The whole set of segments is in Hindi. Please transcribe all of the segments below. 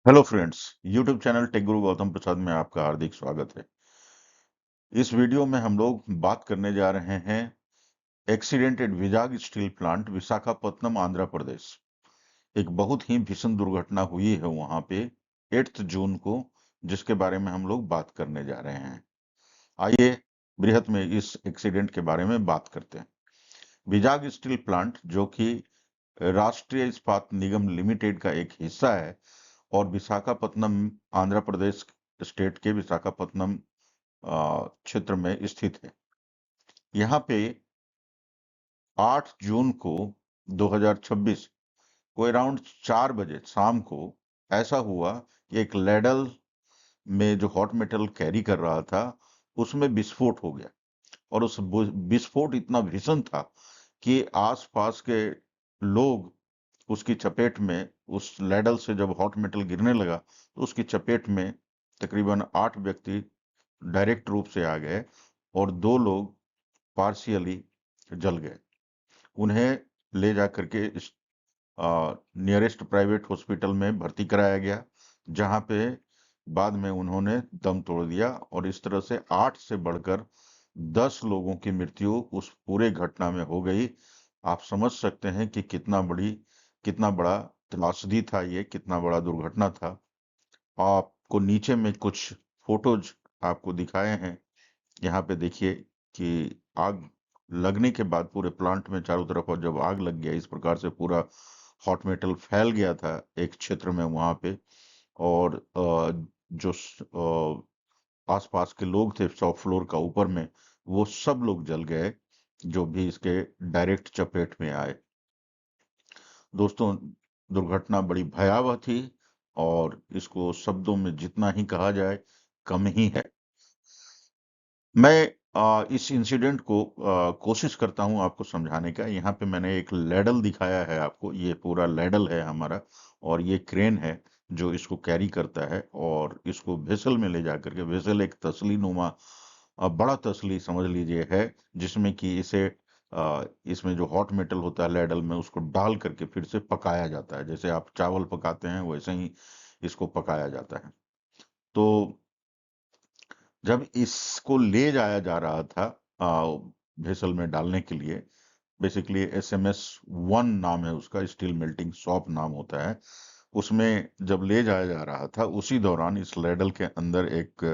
Hello friends, YouTube channel tech Guru Gautam प्रसाद में आपका हार्दिक स्वागत है। इस वीडियो में हम लोग बात करने जा रहे हैं accident at Vizag steel plant Visakhapatnam Andhra Pradesh. एक बहुत ही भीषण दुर्घटना हुई है वहां पे 8 जून को, जिसके बारे में हम लोग बात करने जा रहे हैं। आइए बृहत में इस एक्सीडेंट के बारे में बात करते हैं। विजाग स्टील प्लांट जो कि राष्ट्रीय इस्पात निगम लिमिटेड का एक हिस्सा है और विशाखापत्तनम आंध्र प्रदेश स्टेट के विशाखापत्तनम क्षेत्र में स्थित है। यहाँ पे 8 जून को 2026 को अराउंड 4 बजे शाम को ऐसा हुआ कि एक लैडल में जो हॉट मेटल कैरी कर रहा था उसमें विस्फोट हो गया और उस विस्फोट इतना भीषण था कि आसपास के लोग उसकी चपेट में, उस लैडल से जब हॉट मेटल गिरने लगा तो उसकी चपेट में तकरीबन 8 व्यक्ति डायरेक्ट रूप से आ गए और 2 लोग पार्शियली जल गए। उन्हें ले जाकर के नियरेस्ट प्राइवेट हॉस्पिटल में भर्ती कराया गया, जहां पे बाद में उन्होंने दम तोड़ दिया और इस तरह से 8 से बढ़कर 10 लोगों की मृत्यु उस पूरे घटना में हो गई। आप समझ सकते हैं कि कितना बड़ा त्रासदी था ये, कितना बड़ा दुर्घटना था। आपको नीचे में कुछ फोटोज आपको दिखाए हैं। यहाँ पे देखिए कि आग लगने के बाद पूरे प्लांट में चारों तरफ, और जब आग लग गया इस प्रकार से पूरा हॉट मेटल फैल गया था एक क्षेत्र में वहां पे, और जो आसपास के लोग थे शॉप फ्लोर का ऊपर में, वो सब लोग जल गए जो भी इसके डायरेक्ट चपेट में आए। दोस्तों, दुर्घटना बड़ी भयावह थी और इसको शब्दों में जितना ही कहा जाए कम ही है। मैं इस इंसिडेंट को कोशिश करता हूं आपको समझाने का। यहाँ पे मैंने एक लैडल दिखाया है आपको, ये पूरा लैडल है हमारा, और ये क्रेन है जो इसको कैरी करता है और इसको वेसल में ले जाकर के, वेसल एक तसली नुमा बड़ा तसली समझ लीजिए है, जिसमें कि इसमें जो हॉट मेटल होता है लैडल में, उसको डाल करके फिर से पकाया जाता है। जैसे आप चावल पकाते हैं वैसे ही इसको पकाया जाता है। तो जब इसको ले जाया जा रहा था वेसल में डालने के लिए, बेसिकली SMS-1 नाम है उसका, स्टील मेल्टिंग शॉप नाम होता है, उसमें जब ले जाया जा रहा था उसी दौरान इस लैडल के अंदर एक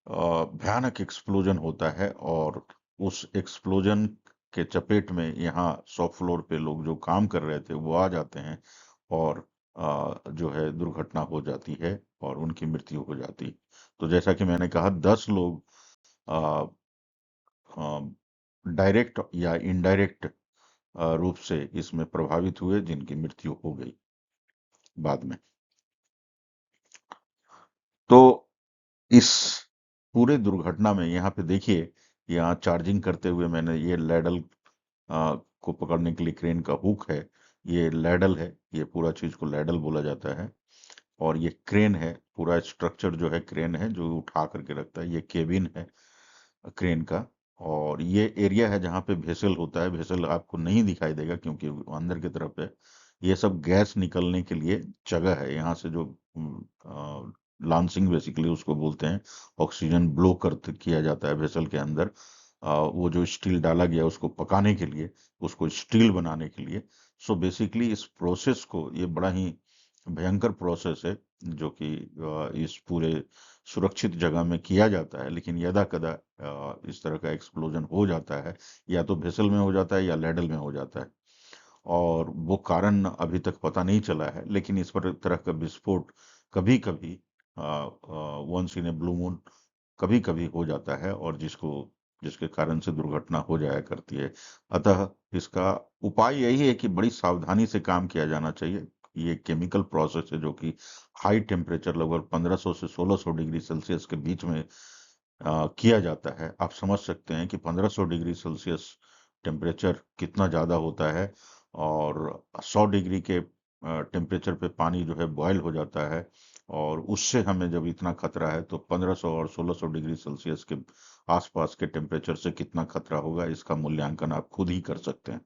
भयानक एक्सप्लोजन होता है और उस एक्सप्लोजन के चपेट में यहाँ शॉप फ्लोर पे लोग जो काम कर रहे थे वो आ जाते हैं और जो है दुर्घटना हो जाती है और उनकी मृत्यु हो जाती है। तो जैसा कि मैंने कहा, 10 लोग डायरेक्ट या इनडायरेक्ट रूप से इसमें प्रभावित हुए, जिनकी मृत्यु हो गई बाद में। तो इस पूरे दुर्घटना में यहाँ पे देखिए, यहाँ चार्जिंग करते हुए मैंने ये लैडल को पकड़ने के लिए क्रेन का हुक है, ये लैडल है, ये पूरा चीज को लैडल बोला जाता है। और ये क्रेन है, पूरा स्ट्रक्चर जो है क्रेन है जो उठा करके रखता है। ये केबिन है क्रेन का, और ये एरिया है जहाँ पे भेसल होता है। भेसल आपको नहीं दिखाई देगा क्योंकि वो अंदर की तरफ है। ये सब गैस निकलने के लिए जगह है। यहाँ से जो लॉन्चिंग बेसिकली उसको बोलते हैं, ऑक्सीजन ब्लो कर किया जाता है भेसल के अंदर। वो जो स्टील डाला गया उसको पकाने के लिए, उसको स्टील बनाने के लिए। सो बेसिकली इस प्रोसेस को, ये बड़ा ही भयंकर प्रोसेस है जो कि इस पूरे सुरक्षित जगह में किया जाता है, लेकिन यदा कदा इस तरह का एक्सप्लोजन हो जाता है, या तो भेसल में हो जाता है या लैडल में हो जाता है, और वो कारण अभी तक पता नहीं चला है। लेकिन इस पर तरह का विस्फोट कभी कभी, once in a blue moon, कभी कभी हो जाता है, और जिसके कारण से दुर्घटना हो जाया करती है। अतः इसका उपाय यही है कि बड़ी सावधानी से काम किया जाना चाहिए। ये केमिकल प्रोसेस है जो कि हाई टेम्परेचर, लगभग 1500 से 1600 डिग्री सेल्सियस के बीच में किया जाता है। आप समझ सकते हैं कि 1500 डिग्री सेल्सियस टेम्परेचर कितना ज़्यादा होता है, और 100 डिग्री के टेम्परेचर पे पानी जो है बॉयल हो जाता है, और उससे हमें जब इतना खतरा है तो 1500 और 1600 डिग्री सेल्सियस के आसपास के टेम्परेचर से कितना खतरा होगा, इसका मूल्यांकन आप खुद ही कर सकते हैं।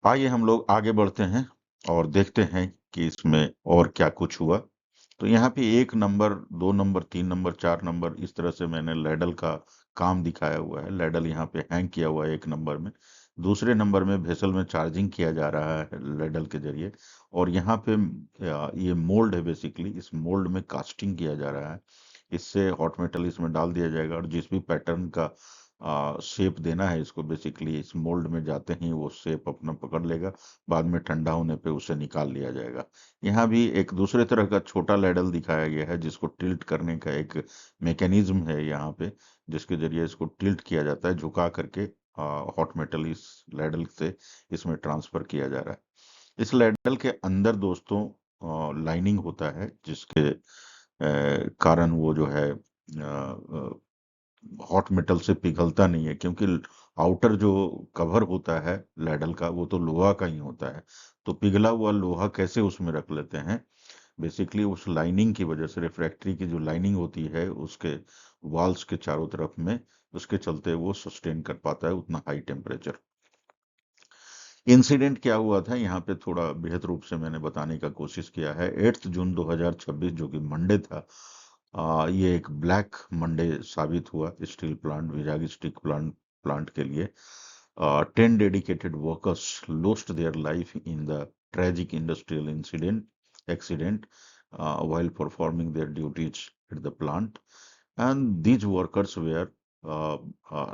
आइए हम लोग आगे बढ़ते हैं और देखते हैं कि इसमें और क्या कुछ हुआ। तो यहाँ पे 1 नंबर, 2 नंबर, 3 नंबर, 4 नंबर इस तरह से मैंने लैडल का काम दिखाया हुआ है। लैडल यहाँ पे हैंग किया हुआ है 1 नंबर में। दूसरे नंबर में वेसल में चार्जिंग किया जा रहा है लैडल के ज़रिए, और यहाँ पे ये मोल्ड है बेसिकली, इस मोल्ड में कास्टिंग किया जा रहा है। इससे हॉट मेटल इसमें डाल दिया जाएगा और जिस भी पैटर्न का शेप देना है इसको, बेसिकली इस मोल्ड में जाते ही वो शेप अपना पकड़ लेगा। बाद में ठंडा होने पे उसे निकाल लिया जाएगा। यहाँ भी एक दूसरे तरह का छोटा लैडल दिखाया गया है जिसको टिल्ट करने का एक मैकेनिज्म है यहाँ पे, जिसके जरिए इसको टिल्ट किया जाता है, झुका करके हॉट मेटल इस लैडल से इसमें ट्रांसफर किया जा रहा है। इस लैडल के अंदर दोस्तों लाइनिंग होता है, जिसके कारण वो जो है हॉट मेटल से पिघलता नहीं है, क्योंकि आउटर जो कवर होता है लैडल का वो तो लोहा का ही होता है। तो पिघला हुआ लोहा कैसे उसमें रख लेते हैं, बेसिकली उस लाइनिंग की वजह से, रिफ्रैक्ट्री की जो लाइनिंग होती है उसके वॉल्स के चारों तरफ में, उसके चलते वो सस्टेन कर पाता है उतना हाई टेम्परेचर। इंसिडेंट क्या हुआ था यहाँ पे थोड़ा बृहद रूप से मैंने बताने का कोशिश किया है। 8 जून 2026 जो कि मंडे था, ये एक ब्लैक मंडे साबित हुआ steel plant, Vizag steel plant के लिए। 10 dedicated workers lost their life in the tragic industrial accident while performing their duties at the plant. And these workers were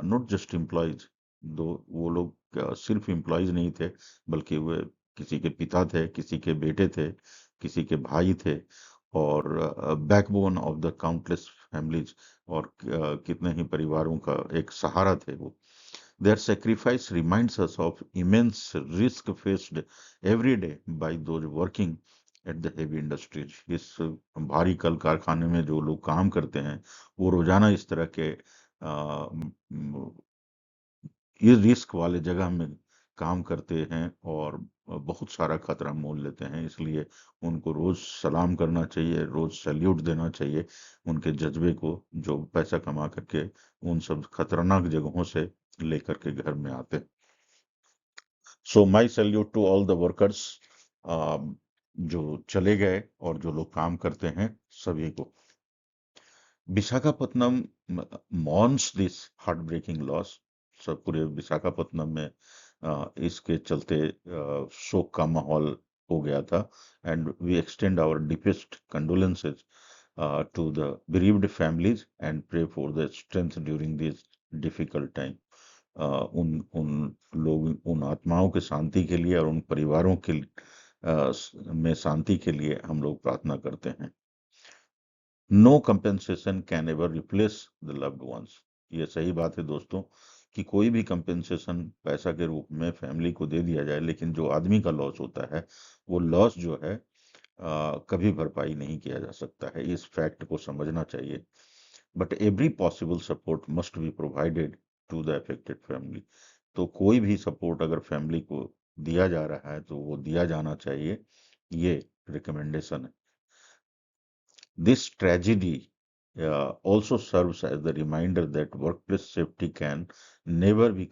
not just employees, दो वो लोग सिर्फ एम्प्लॉयज नहीं थे, बल्कि वे किसी के पिता थे, किसी के बेटे थे, किसी के भाई थे, और backbone of the countless families, और कितने ही परिवारों का एक सहारा थे वो। Their sacrifice reminds us of immense risk faced every day by those working at the heavy industries. इस भारी कल कारखाने में जो लोग काम करते हैं वो रोजाना इस तरह के ये रिस्क वाले जगह में काम करते हैं और बहुत सारा खतरा मोल लेते हैं। इसलिए उनको रोज सलाम करना चाहिए, रोज सैल्यूट देना चाहिए उनके जज्बे को, जो पैसा कमा करके उन सब खतरनाक जगहों से लेकर के घर में आते हैं। So my salute to all the workers, जो चले गए और जो लोग काम करते हैं सभी को। Visakhapatnam mourns this heart breaking loss. सब पूरे विशाखापत्तनम में इसके चलते शोक का माहौल हो गया था, and we extend our deepest condolences to the bereaved families and pray for their strength during this difficult time. उन उन लोग, उन आत्माओं के शांति के लिए और उन परिवारों के में शांति के लिए हम लोग प्रार्थना करते हैं। No compensation can ever replace the loved ones. ये सही बात है दोस्तों कि कोई भी कंपेंसेशन पैसा के रूप में फैमिली को दे दिया जाए, लेकिन जो आदमी का लॉस होता है वो लॉस जो है कभी भरपाई नहीं किया जा सकता है। इस फैक्ट को समझना चाहिए। But every possible support must be provided to the affected family. तो कोई भी सपोर्ट अगर फैमिली को दिया जा रहा है तो वो दिया जाना चाहिए, ये रिकमेंडेशन है। This tragedy also serves as the reminder that workplace safety can never be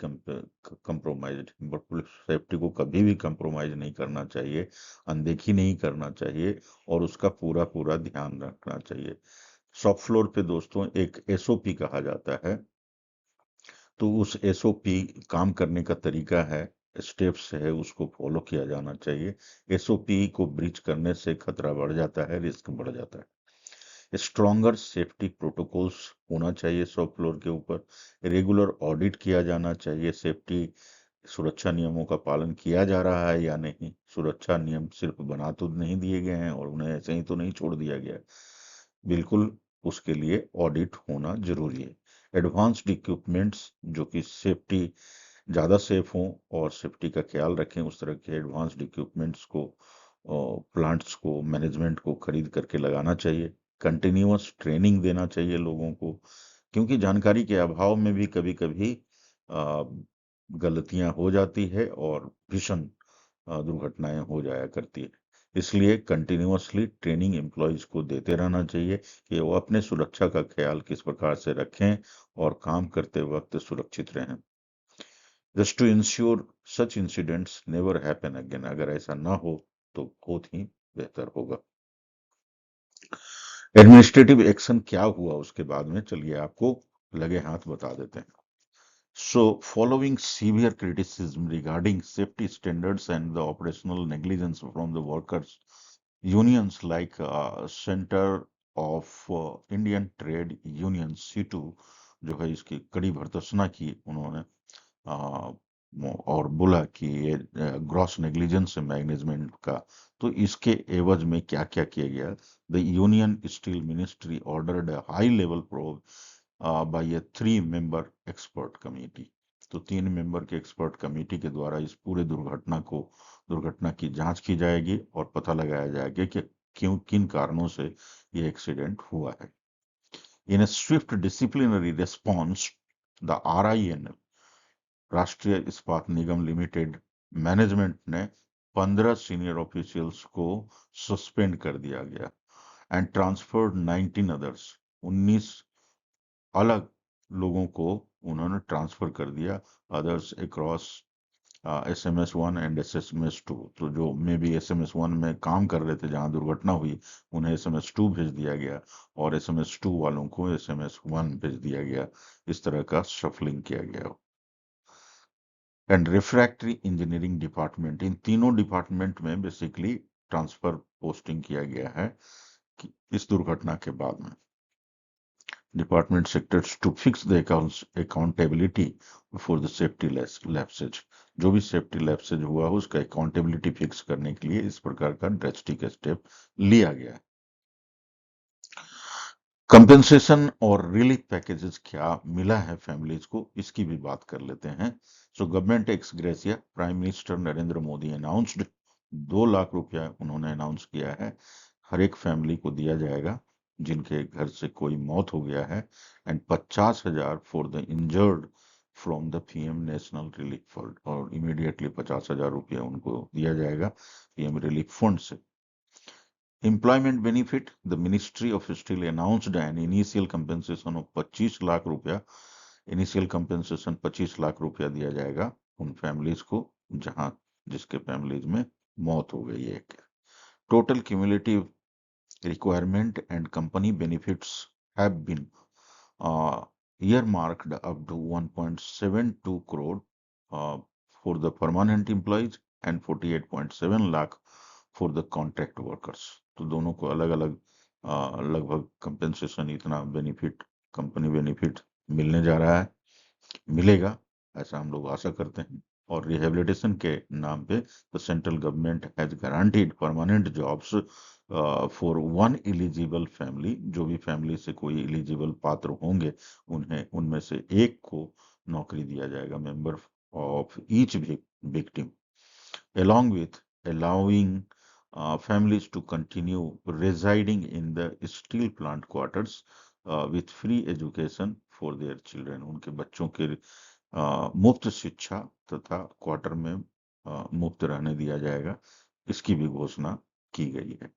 compromised. Workplace safety को कभी भी compromise नहीं करना चाहिए, अनदेखी नहीं करना चाहिए, और उसका पूरा पूरा ध्यान रखना चाहिए। शॉप फ्लोर पे दोस्तों एक एसओपी कहा जाता है, तो उस एसओपी काम करने का तरीका है, स्टेप्स है, उसको फॉलो किया जाना चाहिए। एसओपी को ब्रीच करने से खतरा बढ़ जाता है, रिस्क बढ़ जाता है। स्ट्रॉन्गर सेफ्टी प्रोटोकॉल्स होना चाहिए शॉप फ्लोर के ऊपर। रेगुलर ऑडिट किया जाना चाहिए, सेफ्टी सुरक्षा नियमों का पालन किया जा रहा है या नहीं। सुरक्षा नियम सिर्फ बना तो नहीं दिए गए हैं और उन्हें ऐसे ही तो नहीं छोड़ दिया गया है, बिल्कुल उसके लिए ऑडिट होना जरूरी है। एडवांस्ड इक्विपमेंट्स जो कि सेफ्टी ज़्यादा सेफ हों और सेफ्टी का ख्याल रखें, उस तरह के एडवांस्ड इक्विपमेंट्स को, प्लांट्स को, मैनेजमेंट को खरीद करके लगाना चाहिए। कंटिन्यूअस ट्रेनिंग देना चाहिए लोगों को, क्योंकि जानकारी के अभाव में भी कभी कभी गलतियां हो जाती है और भीषण दुर्घटनाएं हो जाया करती है। इसलिए कंटिन्यूअसली ट्रेनिंग एम्प्लॉयज को देते रहना चाहिए कि वो अपने सुरक्षा का ख्याल किस प्रकार से रखें और काम करते वक्त सुरक्षित रहें। Just to ensure such incidents never happen again, अगर ऐसा ना हो तो बहुत ही बेहतर होगा। एडमिनिस्ट्रेटिव एक्शन क्या हुआ उसके बाद में, चलिए आपको लगे हाथ बता देते हैं। So, following severe criticism regarding safety standards and the operational negligence from the workers, unions like Center of Indian Trade Union (CITU) जो है इसकी कड़ी भर्त्सना की उन्होंने, आ, और बोला कि ये ग्रॉस नेग्लिजेंस मैनेजमेंट का। तो इसके एवज में क्या क्या किया गया, the union steel ministry ordered high level probe by a 3 member expert committee. तो 3 मेंबर के एक्सपर्ट कमेटी के द्वारा इस पूरे दुर्घटना की जांच की जाएगी और पता लगाया जाएगा कि क्यों, किन कारणों से ये एक्सीडेंट हुआ है। In a swift disciplinary response, the RINL, Rashtriya इस्पात निगम लिमिटेड मैनेजमेंट ने 15 सीनियर ऑफिशियल्स को सस्पेंड कर दिया गया एंड ट्रांसफर्ड 19 अदर्स, 19 अलग लोगों को उन्होंने ट्रांसफर कर दिया, others across SMS1 and SMS2। तो जो मे बी SMS1 में काम कर रहे थे जहां दुर्घटना हुई, उन्हें SMS2 भेज दिया गया और SMS2 वालों को SMS1 भेज दिया गया। इस तरह का शफलिंग किया गया। एंड रिफ्रैक्टरी इंजीनियरिंग डिपार्टमेंट, इन तीनों डिपार्टमेंट में बेसिकली ट्रांसफर पोस्टिंग किया गया है कि इस दुर्घटना के बाद में। Department sectors to fix the accountability for the safety lapses, जो भी सेफ्टी लैप्सेज हुआ हो उसका अकाउंटेबिलिटी फिक्स करने के लिए इस प्रकार का ड्रेस्टिक स्टेप लिया गया है। कंपेंसेशन और रिलीफ पैकेजेस क्या मिला है फैमिलीज को, इसकी भी बात कर लेते हैं। So government x gratia, prime minister Narendra Modi announced, 2 lakh रुपया उन्होंने अनाउंस किया है, हर एक फैमिली को दिया जाएगा जिनके घर से कोई मौत हो गया है, and 50,000 for the injured from the PM national relief fund, और इमीडिएटली 50,000 रुपया उनको दिया जाएगा PM रिलीफ फंड से। Employment benefit, the Ministry of Steel announced an initial compensation of 25 lakh रुपया, इनिशियल कंपेंसेशन 25 लाख रुपया दिया जाएगा उन फैमिलीज को जहां जिसके फैमिलीज में मौत हो गई है। Total cumulative requirement and company benefits have been earmarked up to 1.72 crore for the permanent employees and 48.7 lakh for the contract workers। तो दोनों को अलग अलग लगभग कंपेंसेशन, इतना बेनिफिट, कंपनी बेनिफिट मिलने जा रहा है, मिलेगा ऐसा हम लोग आशा करते हैं। और रिहेबिलिटेशन के नाम पे the central government has guaranteed permanent jobs for 1 eligible family, जो भी फैमिली से कोई एलिजिबल पात्र होंगे उन्हें उनमें से एक को नौकरी दिया जाएगा, member of each victim, along with allowing families to continue residing in the steel plant quarters with free education for their children। उनके बच्चों के मुफ्त शिक्षा तथा क्वार्टर में मुफ्त रहने दिया जाएगा, इसकी भी घोषणा की गई है।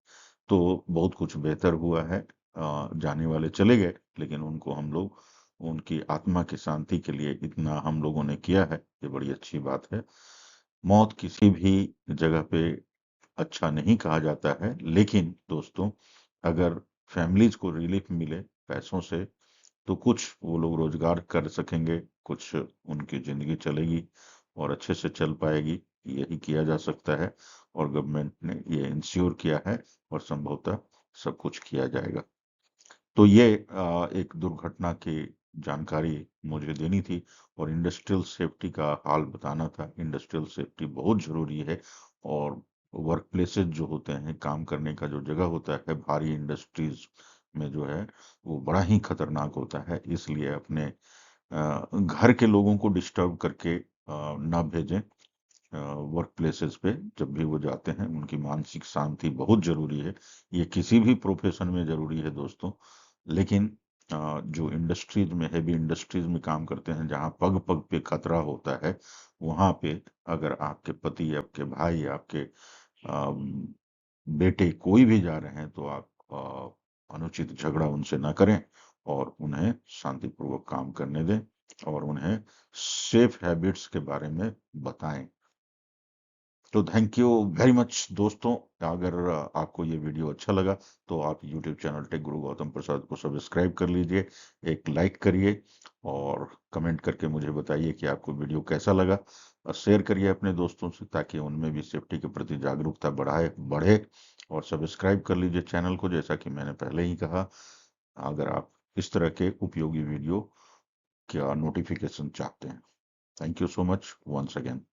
तो बहुत कुछ बेहतर हुआ है। जाने वाले चले गए, लेकिन उनको हम लोग उनकी आत्मा की शांति के लिए इतना हम लोगों ने किया है, ये बड़ी अच्छी बात है। मौत किसी भी जगह पे अच्छा नहीं कहा जाता है, लेकिन दोस्तों अगर फैमिलीज को रिलीफ मिले पैसों से तो कुछ वो लोग रोजगार कर सकेंगे, कुछ उनकी जिंदगी चलेगी और अच्छे से चल पाएगी, यही किया जा सकता है और गवर्नमेंट ने ये इंश्योर किया है और संभवतः सब कुछ किया जाएगा। तो ये एक दुर्घटना की जानकारी मुझे देनी थी और इंडस्ट्रियल सेफ्टी का हाल बताना था। इंडस्ट्रियल सेफ्टी बहुत जरूरी है और वर्क प्लेसेस जो होते हैं, काम करने का जो जगह होता है भारी इंडस्ट्रीज में जो है वो बड़ा ही खतरनाक होता है, इसलिए अपने घर के लोगों को डिस्टर्ब करके ना भेजें वर्क प्लेसेस पे। जब भी वो जाते हैं उनकी मानसिक शांति बहुत जरूरी है, ये किसी भी प्रोफेशन में जरूरी है दोस्तों। लेकिन जो इंडस्ट्रीज में, हैवी इंडस्ट्रीज में काम करते हैं जहां पग पग पे खतरा होता है, वहां पे अगर आपके पति, आपके भाई, आपके बेटे कोई भी जा रहे हैं तो आप अनुचित झगड़ा उनसे ना करें और उन्हें शांतिपूर्वक काम करने दें और उन्हें सेफ हैबिट्स के बारे में बताएं। तो थैंक यू वेरी मच दोस्तों। अगर आपको ये वीडियो अच्छा लगा तो आप YouTube channel tech Guru Gautam प्रसाद को सब्सक्राइब कर लीजिए, एक लाइक करिए और कमेंट करके मुझे बताइए कि आपको वीडियो कैसा लगा, और शेयर करिए अपने दोस्तों से ताकि उनमें भी सेफ्टी के प्रति जागरूकता बढ़े। और सब्सक्राइब कर लीजिए चैनल को, जैसा कि मैंने पहले ही कहा, अगर आप इस तरह के उपयोगी वीडियो का नोटिफिकेशन चाहते हैं। Thank you so much once again.